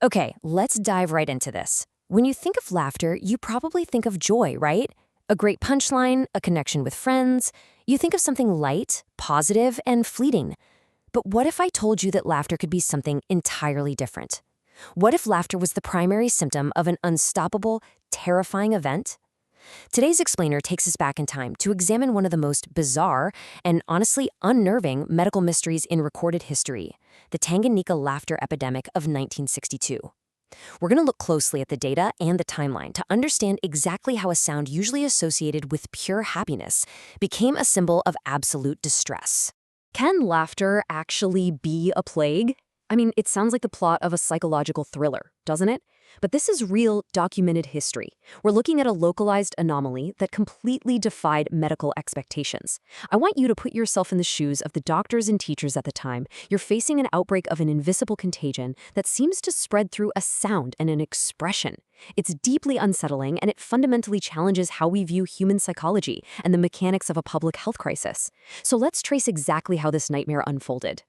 Okay, let's dive right into this. When you think of laughter, you probably think of joy, right? A great punchline, a connection with friends. You think of something light, positive, and fleeting. But what if I told you that laughter could be something entirely different? What if laughter was the primary symptom of an unstoppable, terrifying event? Today's explainer takes us back in time to examine one of the most bizarre and honestly unnerving medical mysteries in recorded history, the Tanganyika laughter epidemic of 1962. We're going to look closely at the data and the timeline to understand exactly how a sound usually associated with pure happiness became a symbol of absolute distress. Can laughter actually be a plague? I mean, it sounds like the plot of a psychological thriller, doesn't it? But this is real, documented history. We're looking at a localized anomaly that completely defied medical expectations. I want you to put yourself in the shoes of the doctors and teachers at the time. You're facing an outbreak of an invisible contagion that seems to spread through a sound and an expression. It's deeply unsettling, and it fundamentally challenges how we view human psychology and the mechanics of a public health crisis. So let's trace exactly how this nightmare unfolded.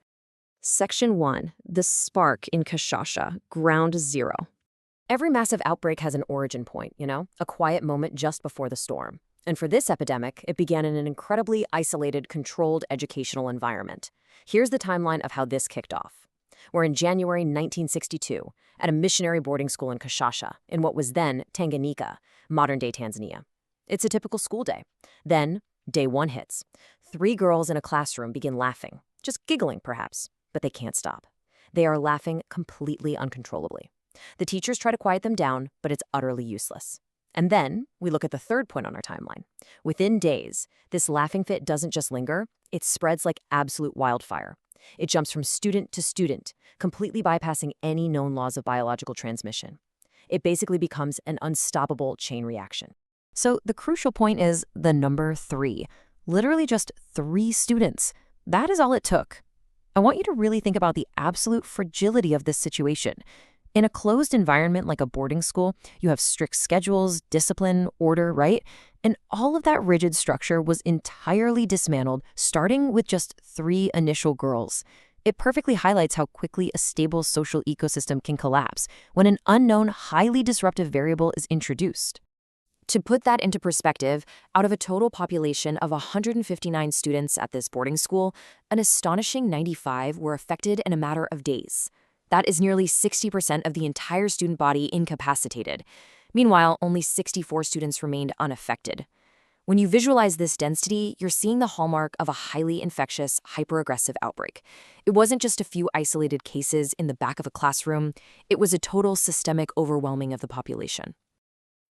Section 1. The Spark in Kashasha, Ground Zero. Every massive outbreak has an origin point, a quiet moment just before the storm. And for this epidemic, it began in an incredibly isolated, controlled educational environment. Here's the timeline of how this kicked off. We're in January 1962, at a missionary boarding school in Kashasha, in what was then Tanganyika, modern-day Tanzania. It's a typical school day. Then, day 1 hits. 3 girls in a classroom begin laughing, just giggling perhaps, but they can't stop. They are laughing completely uncontrollably. The teachers try to quiet them down, but it's utterly useless. And then we look at the third point on our timeline. Within days, this laughing fit doesn't just linger, it spreads like absolute wildfire. It jumps from student to student, completely bypassing any known laws of biological transmission. It basically becomes an unstoppable chain reaction. So the crucial point is the number 3. Literally just 3 students. That is all it took. I want you to really think about the absolute fragility of this situation. In a closed environment like a boarding school, you have strict schedules, discipline, order, right? And all of that rigid structure was entirely dismantled, starting with just 3 initial girls. It perfectly highlights how quickly a stable social ecosystem can collapse when an unknown, highly disruptive variable is introduced. To put that into perspective, out of a total population of 159 students at this boarding school, an astonishing 95 were affected in a matter of days. That is nearly 60% of the entire student body incapacitated. Meanwhile, only 64 students remained unaffected. When you visualize this density, you're seeing the hallmark of a highly infectious, hyper-aggressive outbreak. It wasn't just a few isolated cases in the back of a classroom. It was a total systemic overwhelming of the population.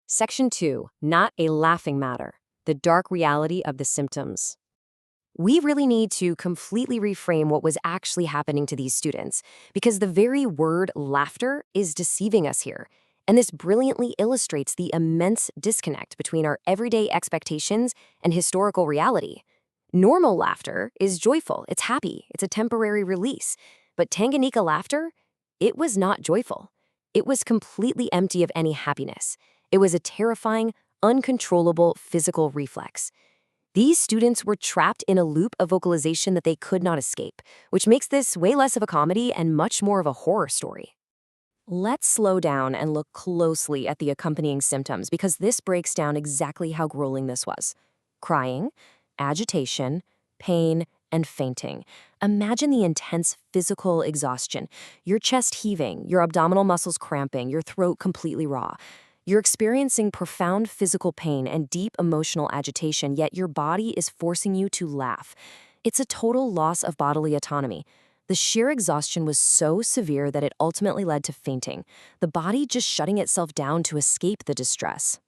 Section 2. Not a laughing matter. The dark reality of the symptoms. We really need to completely reframe what was actually happening to these students, because the very word laughter is deceiving us here. And this brilliantly illustrates the immense disconnect between our everyday expectations and historical reality. Normal laughter is joyful, it's happy, it's a temporary release. But Tanganyika laughter, it was not joyful. It was completely empty of any happiness. It was a terrifying, uncontrollable physical reflex. These students were trapped in a loop of vocalization that they could not escape, which makes this way less of a comedy and much more of a horror story. Let's slow down and look closely at the accompanying symptoms, because this breaks down exactly how grueling this was. Crying, agitation, pain, and fainting. Imagine the intense physical exhaustion. Your chest heaving, your abdominal muscles cramping, your throat completely raw. You're experiencing profound physical pain and deep emotional agitation, yet your body is forcing you to laugh. It's a total loss of bodily autonomy. The sheer exhaustion was so severe that it ultimately led to fainting, the body just shutting itself down to escape the distress.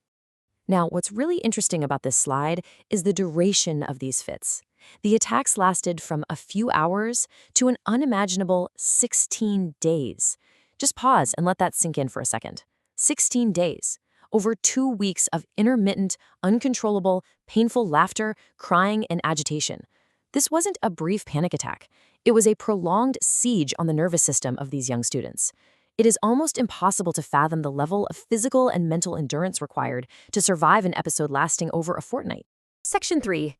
Now, what's really interesting about this slide is the duration of these fits. The attacks lasted from a few hours to an unimaginable 16 days. Just pause and let that sink in for a second. 16 days, over 2 weeks of intermittent, uncontrollable, painful laughter, crying, and agitation. This wasn't a brief panic attack. It was a prolonged siege on the nervous system of these young students. It is almost impossible to fathom the level of physical and mental endurance required to survive an episode lasting over a fortnight. Section 3.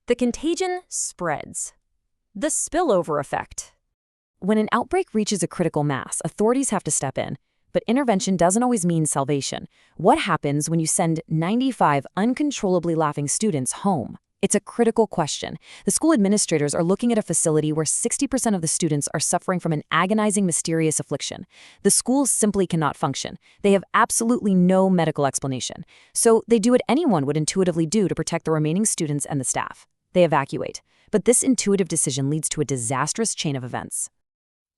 The contagion spreads. The spillover effect. When an outbreak reaches a critical mass, authorities have to step in. But intervention doesn't always mean salvation. What happens when you send 95 uncontrollably laughing students home? It's a critical question. The school administrators are looking at a facility where 60% of the students are suffering from an agonizing, mysterious affliction. The schools simply cannot function. They have absolutely no medical explanation. So they do what anyone would intuitively do to protect the remaining students and the staff. They evacuate. But this intuitive decision leads to a disastrous chain of events.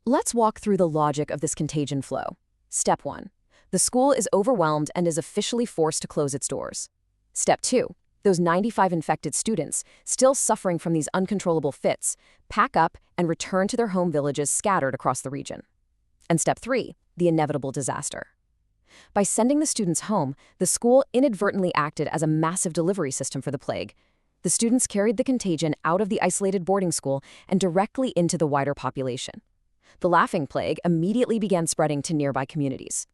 Let's walk through the logic of this contagion flow. Step 1. The school is overwhelmed and is officially forced to close its doors. Step 2. Those 95 infected students, still suffering from these uncontrollable fits, pack up and return to their home villages scattered across the region. And Step 3, the inevitable disaster. By sending the students home, the school inadvertently acted as a massive delivery system for the plague. The students carried the contagion out of the isolated boarding school and directly into the wider population. The laughing plague immediately began spreading to nearby communities.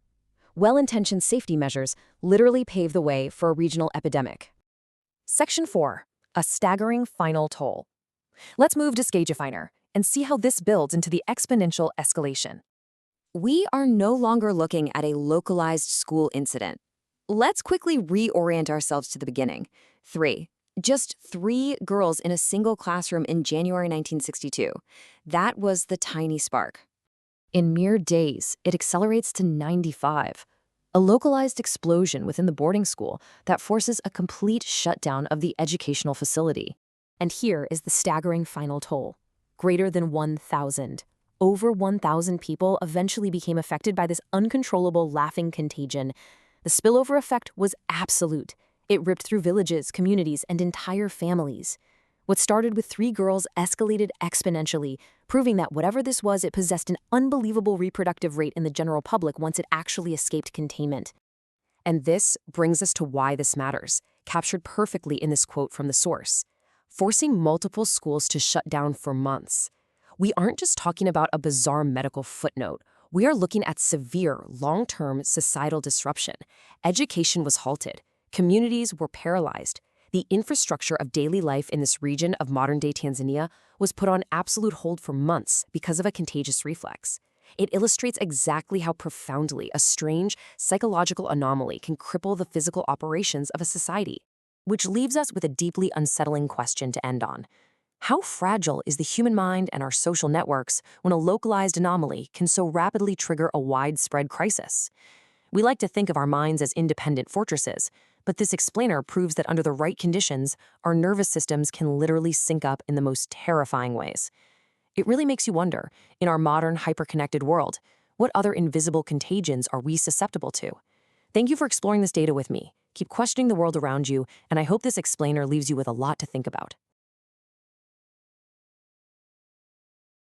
Well-intentioned safety measures literally paved the way for a regional epidemic. Section 4. A staggering final toll. Let's move to Skagefiner and see how this builds into the exponential escalation. We are no longer looking at a localized school incident. Let's quickly reorient ourselves to the beginning. Just 3 girls in a single classroom in January 1962. That was the tiny spark. In mere days, it accelerates to 95. A localized explosion within the boarding school that forces a complete shutdown of the educational facility. And here is the staggering final toll. Greater than 1,000. Over 1,000 people eventually became affected by this uncontrollable laughing contagion. The spillover effect was absolute. It ripped through villages, communities, and entire families. What started with 3 girls escalated exponentially, proving that whatever this was, it possessed an unbelievable reproductive rate in the general public once it actually escaped containment. And this brings us to why this matters, captured perfectly in this quote from the source. Forcing multiple schools to shut down for months. We aren't just talking about a bizarre medical footnote. We are looking at severe, long-term societal disruption. Education was halted. Communities were paralyzed. The infrastructure of daily life in this region of modern-day Tanzania was put on absolute hold for months because of a contagious reflex. It illustrates exactly how profoundly a strange psychological anomaly can cripple the physical operations of a society. Which leaves us with a deeply unsettling question to end on. How fragile is the human mind and our social networks when a localized anomaly can so rapidly trigger a widespread crisis? We like to think of our minds as independent fortresses, but this explainer proves that under the right conditions, our nervous systems can literally sync up in the most terrifying ways. It really makes you wonder, in our modern, hyper-connected world, what other invisible contagions are we susceptible to? Thank you for exploring this data with me. Keep questioning the world around you, and I hope this explainer leaves you with a lot to think about.